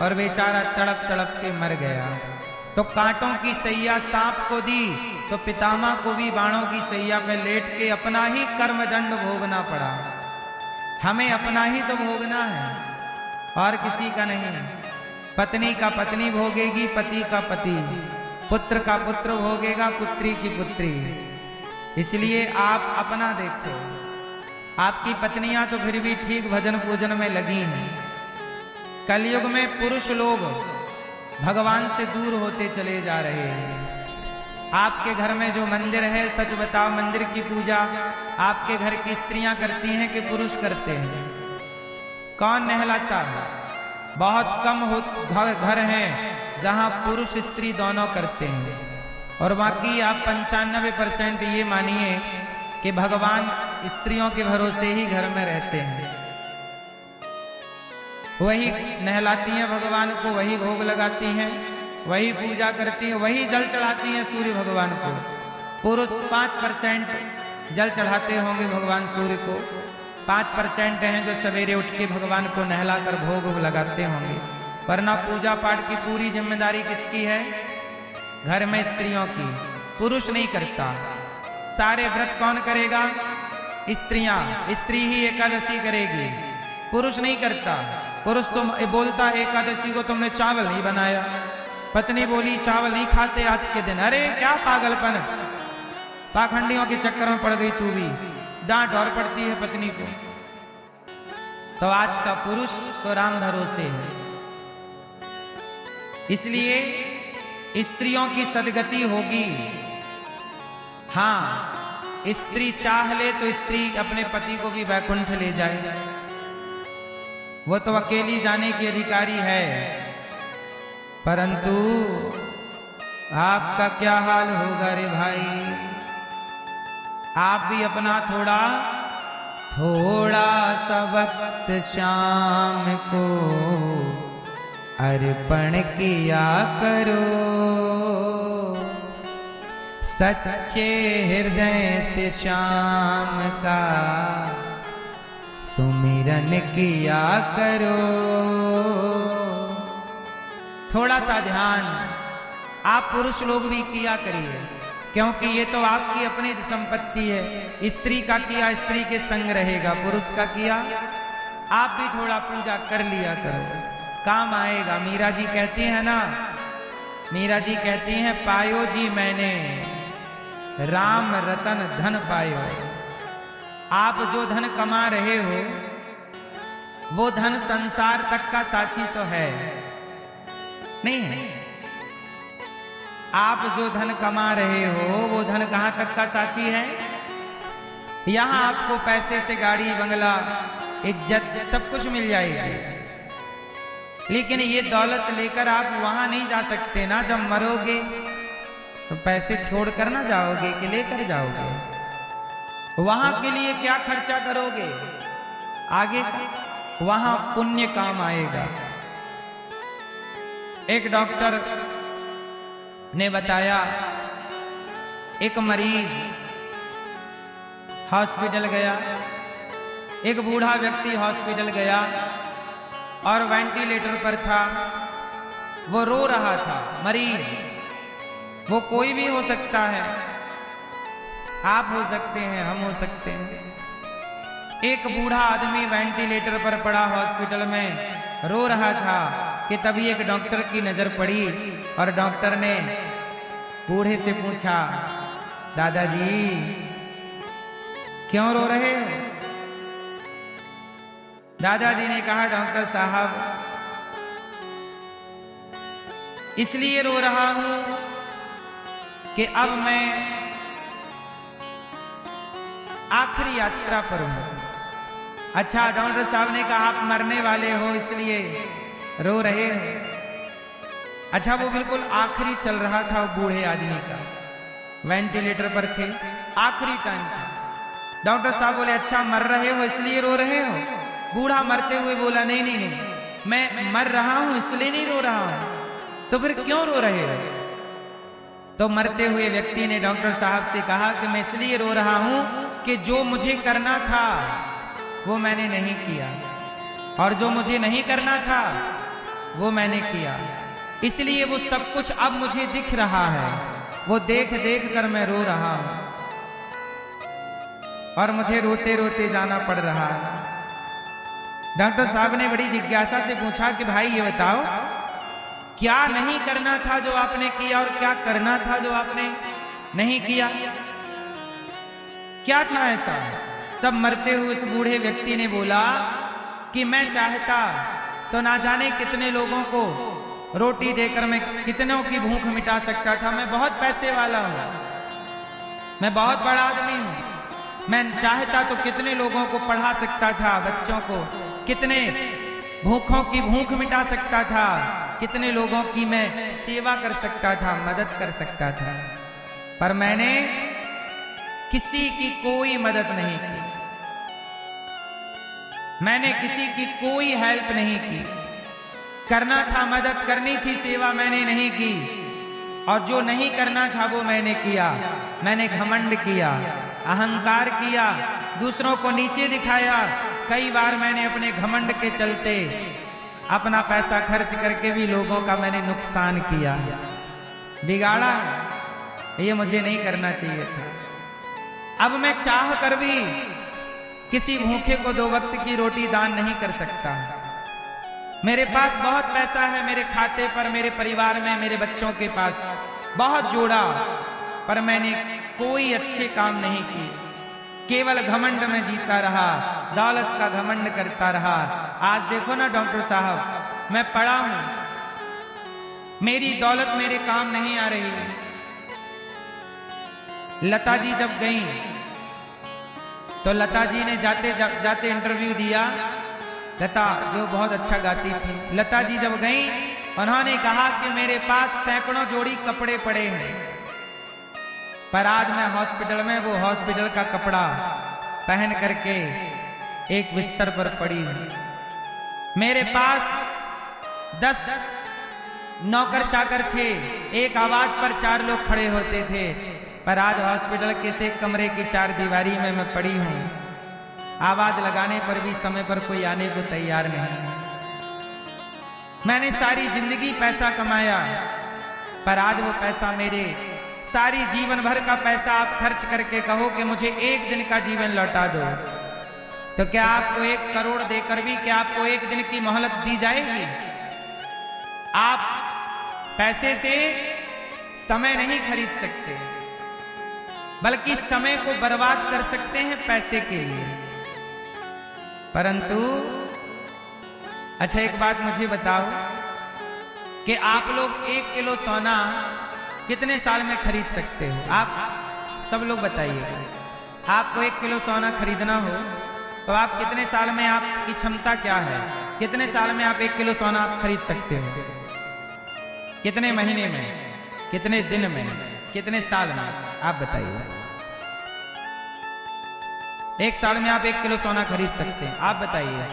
और बेचारा तड़प तड़प के मर गया। तो कांटों की सैया सांप को दी तो पितामह को भी बाणों की सैया पर लेट के अपना ही कर्मदंड भोगना पड़ा। हमें अपना ही तो भोगना है और किसी का नहीं। पत्नी का पत्नी भोगेगी, पति का पति, पुत्र का पुत्र भोगेगा, पुत्री की पुत्री। इसलिए आप अपना देखो। आपकी पत्नियां तो फिर भी ठीक भजन पूजन में लगी हैं। कलयुग में पुरुष लोग भगवान से दूर होते चले जा रहे हैं। आपके घर में जो मंदिर है, सच बताओ, मंदिर की पूजा आपके घर की स्त्रियां करती हैं कि पुरुष करते हैं? कौन नहलाता है? बहुत कम घर हैं जहां पुरुष स्त्री दोनों करते हैं। और बाकी आप 95% ये मानिए कि भगवान स्त्रियों के भरोसे ही घर में रहते हैं। वही नहलाती हैं भगवान को, वही भोग लगाती हैं, वही पूजा करती हैं, वही जल चढ़ाती हैं सूर्य भगवान को। पुरुष 5% जल चढ़ाते होंगे भगवान सूर्य को। 5% हैं जो सवेरे उठ के भगवान को नहलाकर भोग लगाते होंगे। वरना पूजा पाठ की पूरी जिम्मेदारी किसकी है? घर में स्त्रियों की। पुरुष नहीं करता। सारे व्रत कौन करेगा? स्त्रियां। स्त्री ही एकादशी करेगी, पुरुष नहीं करता। पुरुष तो बोलता एकादशी को तुमने चावल नहीं बनाया। पत्नी बोली चावल नहीं खाते आज के दिन। अरे क्या पागलपन, पाखंडियों के चक्कर में पड़ गई तू भी। डांट और पड़ती है पत्नी को। तो आज का पुरुष तो राम भरोसे है। इसलिए स्त्रियों की सदगति होगी। हाँ, स्त्री चाह ले तो स्त्री अपने पति को भी वैकुंठ ले जाए। वो तो अकेली जाने की अधिकारी है। परंतु आपका क्या हाल होगा रे भाई? आप भी अपना थोड़ा सा वक्त शाम को अर्पण किया करो। सच्चे हृदय से शाम का सुमिरन किया करो। थोड़ा सा ध्यान आप पुरुष लोग भी किया करिए, क्योंकि ये तो आपकी अपनी संपत्ति है। स्त्री का किया स्त्री के संग रहेगा, पुरुष का किया आप भी थोड़ा पूजा कर लिया करो, काम आएगा। मीरा जी कहती है ना, मीरा जी कहती हैं, पायो जी मैंने राम रतन धन पायो। आप जो धन कमा रहे हो वो धन संसार तक का साक्षी तो है नहीं है। आप जो धन कमा रहे हो वो धन कहां तक का साक्षी है? यहां आपको पैसे से गाड़ी बंगला इज्जत सब कुछ मिल जाएगी, लेकिन ये दौलत लेकर आप वहां नहीं जा सकते ना। जब मरोगे तो पैसे छोड़कर ना जाओगे कि लेकर जाओगे? वहां के लिए क्या खर्चा करोगे? आगे वहां पुण्य काम आएगा। एक डॉक्टर ने बताया, एक मरीज हॉस्पिटल गया, एक बूढ़ा व्यक्ति हॉस्पिटल गया और वेंटिलेटर पर था। वो रो रहा था। मरीज वो कोई भी हो सकता है, आप हो सकते हैं, हम हो सकते हैं। एक बूढ़ा आदमी वेंटिलेटर पर पड़ा हॉस्पिटल में रो रहा था कि तभी एक डॉक्टर की नजर पड़ी और डॉक्टर ने बूढ़े से पूछा, दादाजी क्यों रो रहे हो? दादाजी ने कहा, डॉक्टर साहब इसलिए रो रहा हूं कि अब मैं आखिरी यात्रा पर हूं। अच्छा, डॉक्टर साहब ने कहा, आप मरने वाले हो इसलिए रो रहे हो? अच्छा, वो बिल्कुल आखिरी चल रहा था वो बूढ़े आदमी का, वेंटिलेटर पर थे, आखिरी टाइम था। डॉक्टर साहब बोले, अच्छा मर रहे हो इसलिए रो रहे हो? बूढ़ा मरते हुए बोला, नहीं नहीं नहीं, मैं मर रहा हूं इसलिए नहीं रो रहा हूं, तो फिर क्यों रो रहे हो? तो मरते हुए व्यक्ति ने डॉक्टर साहब से कहा कि मैं इसलिए रो रहा हूं कि जो मुझे करना था वो मैंने नहीं किया, और जो मुझे नहीं करना था वो मैंने किया, इसलिए वो सब कुछ अब मुझे दिख रहा है, वो देख देख कर मैं रो रहा हूं, और मुझे रोते रोते जाना पड़ रहा है। डॉक्टर साहब ने बड़ी जिज्ञासा से पूछा कि भाई ये बताओ, क्या नहीं करना था जो आपने किया, और क्या करना था जो आपने नहीं किया? क्या था ऐसा? तब मरते हुए उस बूढ़े व्यक्ति ने बोला कि मैं चाहता तो ना जाने कितने लोगों को रोटी देकर मैं कितनों की भूख मिटा सकता था। मैं बहुत पैसे वाला हूं, मैं बहुत बड़ा आदमी हूं, मैं चाहता तो कितने लोगों को पढ़ा सकता था, बच्चों को कितने भूखों की भूख मिटा सकता था, कितने लोगों की मैं सेवा कर सकता था, मदद कर सकता था, पर मैंने किसी की कोई मदद नहीं की, मैंने किसी की कोई हेल्प नहीं की। करना था, मदद करनी थी, सेवा मैंने नहीं की, और जो नहीं करना था वो मैंने किया। मैंने घमंड किया, अहंकार किया, दूसरों को नीचे दिखाया। कई बार मैंने अपने घमंड के चलते अपना पैसा खर्च करके भी लोगों का मैंने नुकसान किया, बिगाड़ा। ये मुझे नहीं करना चाहिए था। अब मैं चाह कर भी किसी भूखे को 2 वक्त की रोटी दान नहीं कर सकता। मेरे पास बहुत पैसा है, मेरे खाते पर, मेरे परिवार में, मेरे बच्चों के पास बहुत जोड़ा, पर मैंने कोई अच्छे काम नहीं किए, केवल घमंड में जीता रहा, दौलत का घमंड करता रहा। आज देखो ना डॉक्टर साहब, मैं पढ़ा हूं, मेरी दौलत मेरे काम नहीं आ रही। लता जी जब गई तो लता जी ने जाते इंटरव्यू दिया। लता जो बहुत अच्छा गाती थी, लता जी जब गई उन्होंने कहा कि मेरे पास सैकड़ों जोड़ी कपड़े पड़े हैं, पर आज मैं हॉस्पिटल में वो हॉस्पिटल का कपड़ा पहन करके एक बिस्तर पर पड़ी हूं। मेरे पास 10 नौकर चाकर थे, एक आवाज पर 4 लोग खड़े होते थे, पर आज हॉस्पिटल के से कमरे की 4 दीवारी में मैं पड़ी हूं। आवाज लगाने पर भी समय पर कोई आने को तैयार नहीं। मैंने सारी जिंदगी पैसा कमाया, पर आज वो पैसा, मेरे सारी जीवन भर का पैसा आप खर्च करके कहो कि मुझे एक दिन का जीवन लौटा दो, तो क्या आपको 1 करोड़ देकर भी क्या आपको 1 दिन की मोहलत दी जाएगी? आप पैसे से समय नहीं खरीद सकते, बल्कि समय को बर्बाद कर सकते हैं पैसे के लिए। परंतु अच्छा एक बात मुझे बताओ कि आप लोग 1 किलो सोना कितने साल में खरीद सकते हो? आप सब लोग बताइए, आपको 1 किलो सोना खरीदना हो तो आप कितने साल में, आपकी क्षमता क्या है, कितने साल में आप 1 किलो सोना आप खरीद सकते हो? कितने महीने में, कितने दिन में, कितने साल में? आप बताइए। 1 साल में आप 1 किलो सोना खरीद सकते हैं, आप बताइए।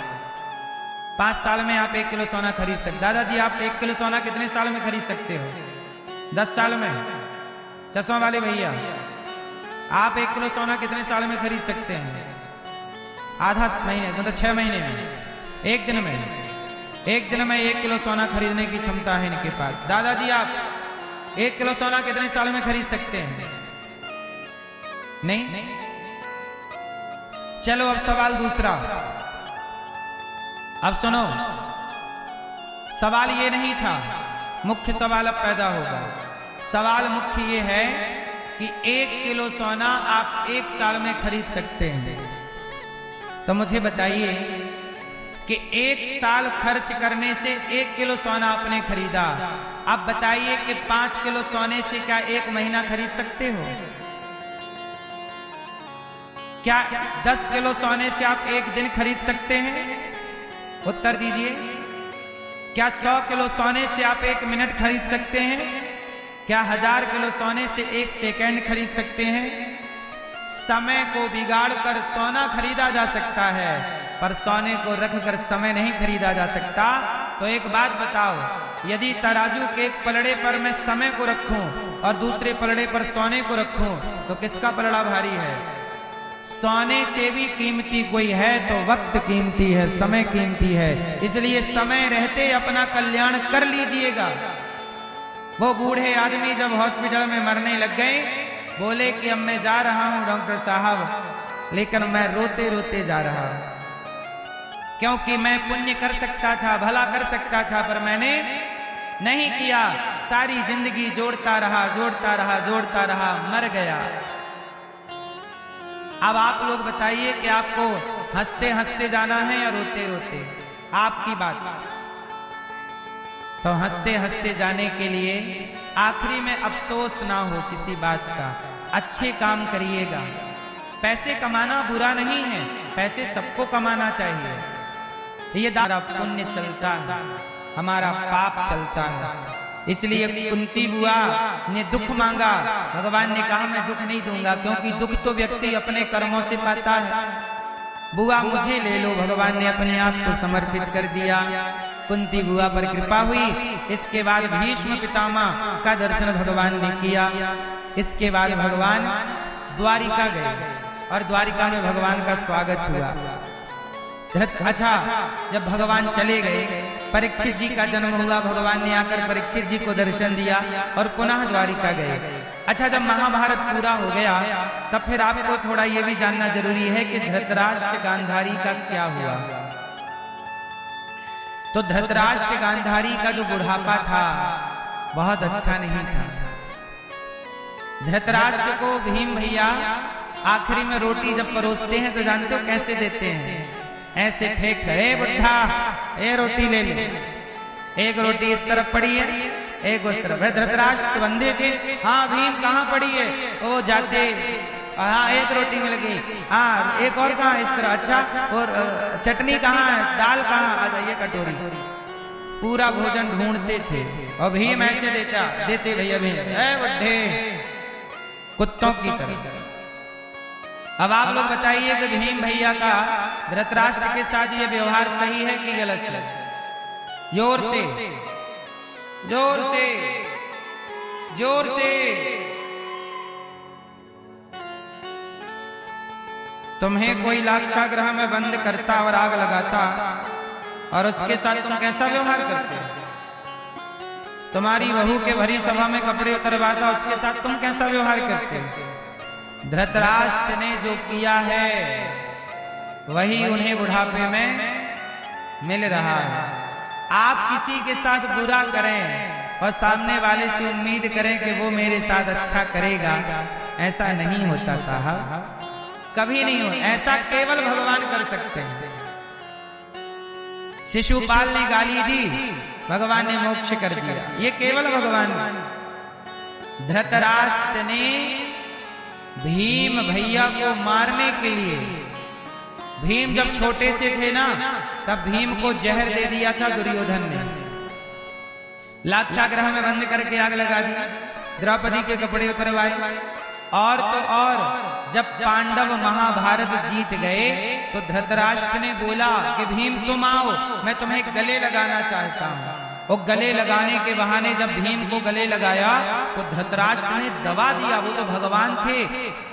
5 साल में आप 1 किलो सोना खरीद सकते। दादाजी आप 1 किलो सोना कितने साल में खरीद सकते हो? 10 साल में। चश्मा वाले भैया आप 1 किलो सोना कितने साल में खरीद सकते हैं? आधा महीने, मतलब 6 महीने में, 1 दिन में। 1 दिन में 1 किलो सोना खरीदने की क्षमता है इनके पास। दादाजी आप 1 किलो सोना कितने साल में खरीद सकते हैं? नहीं। चलो अब सवाल दूसरा, अब सुनो। सवाल ये नहीं था, मुख्य सवाल अब पैदा होगा। सवाल मुख्य ये है कि 1 किलो सोना आप 1 साल में खरीद सकते हैं, तो मुझे बताइए कि 1 साल खर्च करने से 1 किलो सोना आपने खरीदा। अब बताइए कि 5 किलो सोने से क्या 1 महीना खरीद सकते हो? क्या 10 किलो सोने से आप 1 दिन खरीद सकते हैं? उत्तर दीजिए। क्या 100 किलो सोने से आप 1 मिनट खरीद सकते हैं? क्या 1000 किलो सोने से 1 सेकंड खरीद सकते हैं? समय को बिगाड़ कर सोना खरीदा जा सकता है, पर सोने को रखकर समय नहीं खरीदा जा सकता। तो एक बात बताओ, यदि तराजू के एक पलड़े पर मैं समय को रखूं और दूसरे पलड़े पर सोने को रखूं तो किसका पलड़ा भारी है? सोने से भी कीमती कोई है तो वक्त कीमती है, समय कीमती है। इसलिए समय रहते अपना कल्याण कर लीजिएगा। वो बूढ़े आदमी जब हॉस्पिटल में मरने लग गए, बोले कि अब मैं जा रहा हूं डॉक्टर साहब, लेकिन मैं रोते रोते जा रहा हूं, क्योंकि मैं पुण्य कर सकता था, भला कर सकता था, पर मैंने नहीं किया। सारी जिंदगी जोड़ता रहा, जोड़ता रहा, जोड़ता रहा, मर गया। अब आप लोग बताइए कि आपको हंसते हंसते जाना है या रोते रोते? आपकी बात। तो हंसते हंसते जाने के लिए आखिरी में अफसोस ना हो किसी बात का, अच्छे काम करिएगा। पैसे कमाना बुरा नहीं है, पैसे सबको कमाना चाहिए। ये हमारा पुण्य चलता है, हमारा पाप चलता है। इसलिए कुंती बुआ ने दुख मांगा, भगवान ने कहा मैं दुख नहीं दूंगा, क्योंकि दुख तो व्यक्ति अपने कर्मों से पाता है। बुआ मुझे ले लो, भगवान ने अपने आप को समर्पित कर दिया। कुंती बुआ पर कृपा हुई। इसके बाद भीष्म पितामह का दर्शन भगवान ने किया। इसके बाद भगवान द्वारिका गए और द्वारिका में भगवान का स्वागत हुआ। अच्छा, जब भगवान चले गए, परीक्षित जी का जन्म हुआ। भगवान ने आकर परीक्षित जी को दर्शन दिया और पुनः द्वारिका गए। अच्छा, जब महाभारत पूरा हो गया तब फिर आपको थोड़ा ये भी जानना जरूरी है कि धृतराष्ट्र गांधारी का क्या हुआ। तो धृतराष्ट्र गांधारी का जो बुढ़ापा था बहुत अच्छा नहीं था। धृतराष्ट्र को भीम भैया आखिरी में रोटी जब परोसते हैं तो जानते हो कैसे देते हैं? ऐसे फेंक कर, ए बुढ़ा ए रोटी ले ले। एक रोटी इस तरफ पड़ी है, एक उस तरफ। धृतराष्ट्र बंधे थे, हाँ भीम कहाँ पड़ी है? ओ जाते, हाँ एक रोटी मिल गई, हाँ एक और कहाँ? इस तरह। अच्छा, और चटनी कहाँ है? दाल कहाँ? आ जाइए कटोरी। पूरा भोजन ढूंढते थे और भीम ऐसे देते भैया भीम, ए बुढ़े, कुत्तों की तरह। अब आप लोग बताइए कि भीम भैया का धृतराष्ट्र के साथ ये व्यवहार सही है कि गलत है? जोर से, जोर से, जोर से। तुम्हें कोई लाक्षागृह में बंद करता और आग लगाता और उसके साथ तुम कैसा व्यवहार करते? तुम्हारी बहू के भरी सभा में कपड़े उतरवाता, उसके साथ तुम कैसा व्यवहार करते? धृतराष्ट्र ने जो किया है वही उन्हें बुढ़ापे में मिल रहा है। आप किसी के साथ बुरा करें और सामने वाले से उम्मीद करें कि वो मेरे साथ अच्छा करेगा, ऐसा नहीं होता साहब, कभी नहीं हो। ऐसा केवल भगवान कर सकते हैं। शिशुपाल ने गाली दी, भगवान ने मोक्ष कर दिया, ये केवल भगवान। धृतराष्ट्र ने भीम भैया को मारने के लिए, भीम जब छोटे से थे ना तब भीम को जहर दे दिया था दुर्योधन ने। लाक्षागृह में बंद करके आग लगा दी, द्रौपदी के कपड़े उतरवाए। और तो और जब पांडव महाभारत जीत गए तो धृतराष्ट्र ने बोला कि भीम तुम आओ, मैं तुम्हें गले लगाना चाहता हूं। और गले लगाने के बहाने जब भीम को गले लगाया तो धृतराष्ट्र ने दबा दिया। वो तो भगवान थे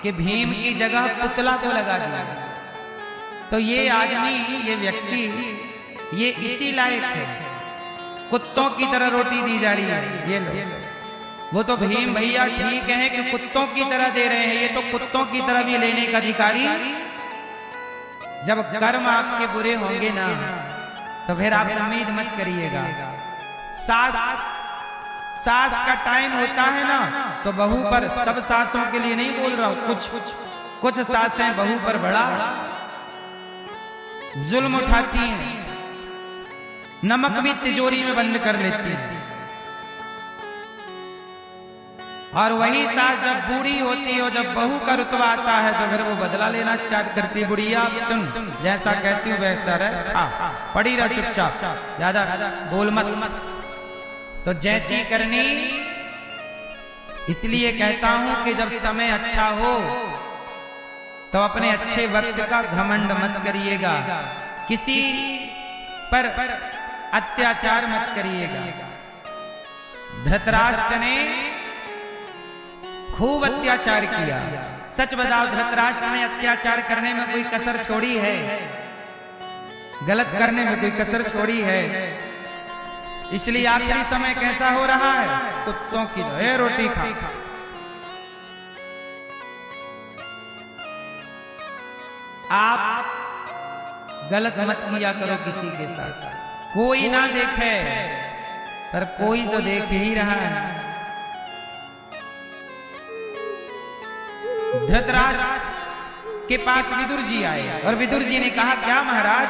कि भीम की जगह पुतला को लगा दिया। तो ये आदमी, ये व्यक्ति, ये इसी लायक है। कुत्तों की तरह रोटी दी जा रही है, ये लो। वो तो भीम भैया ठीक है कि कुत्तों की तरह दे रहे हैं, ये तो कुत्तों की तरह भी लेने का अधिकारी। जब कर्म आपके बुरे होंगे ना तो फिर आप उम्मीद मत करिएगा। सास का टाइम होता है ना तो बहू पर, सब सासों के लिए नहीं बोल रहा हूं, कुछ सासें बहू पर बड़ा जुल्म उठाती हैं, नमक भी तिजोरी में बंद कर लेती हैं। और वही सास जब बूढ़ी होती है और जब बहू का रुतबा आता है तो फिर वो बदला लेना स्टार्ट करती है। बुढ़िया सुन, जैसा कहती हूँ वैसा रह, पड़ी रह चुपचाप, ज्यादा बोल मत। तो जैसी करनी। इसलिए कहता हूं कि जब समय अच्छा हो तो अपने अच्छे वक्त का घमंड मत करिएगा। किसी पर अत्याचार मत करिएगा। धृतराष्ट्र ने खूब अत्याचार किया। सच बताओ, धृतराष्ट्र ने अत्याचार करने में कोई कसर छोड़ी है? गलत करने में कोई कसर छोड़ी है? इसलिए आखिरी समय कैसा हो रहा है? कुत्तों की रोटी खा। आप गलत मत किया करो किसी के साथ। कोई ना देखे पर कोई तो देख ही रहा है। धृतराष्ट्र के पास विदुर जी आए और विदुर जी ने कहा, क्या महाराज,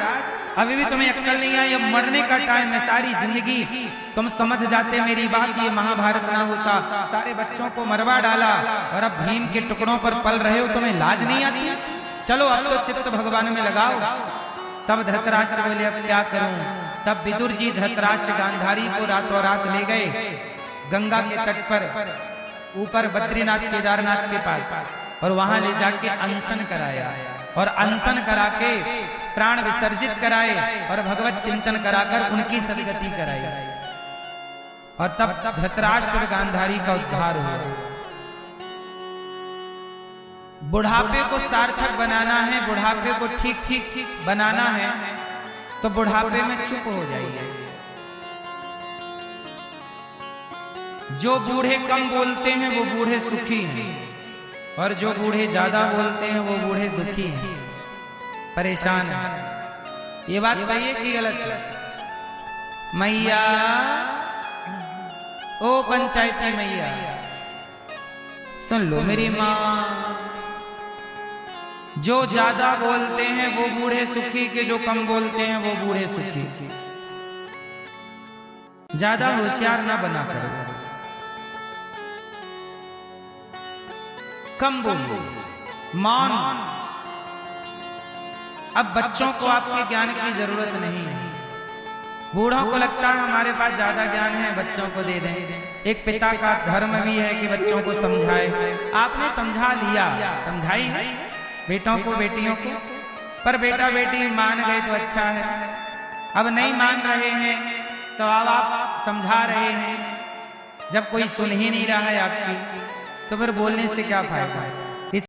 अभी भी तुम्हें अक्ल नहीं आई? अब मरने का टाइम है। सारी जिंदगी तुम समझ जाते मेरी बात, ये महाभारत ना होता, सारे बच्चों को मरवा डाला और अब भीम के टुकड़ों पर पल रहे हो, तुम्हें लाज नहीं आती? चलो अब तो चित्त भगवान में लगाओ। तब धृतराष्ट्र बोले, अब क्या करूं? तब विदुर जी धृतराष्ट्र गांधारी को रातों रात ले गए गंगा के तट पर, ऊपर बद्रीनाथ केदारनाथ के पास, और वहां ले जाके अनशन कराया और अनशन करा के प्राण विसर्जित कराए और भगवत चिंतन कराकर उनकी सदगति कराई। और तब धृतराष्ट्र और गांधारी का उद्धार हुआ। बुढ़ापे को सार्थक बनाना है, बुढ़ापे को ठीक ठीक बनाना है, तो बुढ़ापे में चुप हो जाइए। जो बूढ़े कम बोलते हैं वो बूढ़े सुखी हैं, और जो बूढ़े ज्यादा बोलते हैं वो बूढ़े दुखी हैं, परेशान हैं। ये बात सही है कि गलत है? मैया, ओ पंचायती मैया, सुन लो मेरी माँ। जो ज्यादा बोलते हैं वो बूढ़े सुखी के, जो कम बोलते हैं वो बूढ़े सुखी। ज्यादा होशियार ना बना करो, कम बोलो, मान। अब बच्चों को आपके ज्ञान की जरूरत नहीं है। बूढ़ों को लगता है हमारे पास ज्यादा ज्ञान है, बच्चों को दे दें। एक पिता का धर्म भी है कि बच्चों को समझाए। आपने समझा लिया, समझाई बेटों को बेटियों को, पर बेटा बेटी मान गए तो अच्छा है। अब नहीं मान रहे हैं तो अब आप समझा रहे हैं। जब कोई सुन ही नहीं रहा है आपकी, तो फिर बोलने से क्या फायदा है?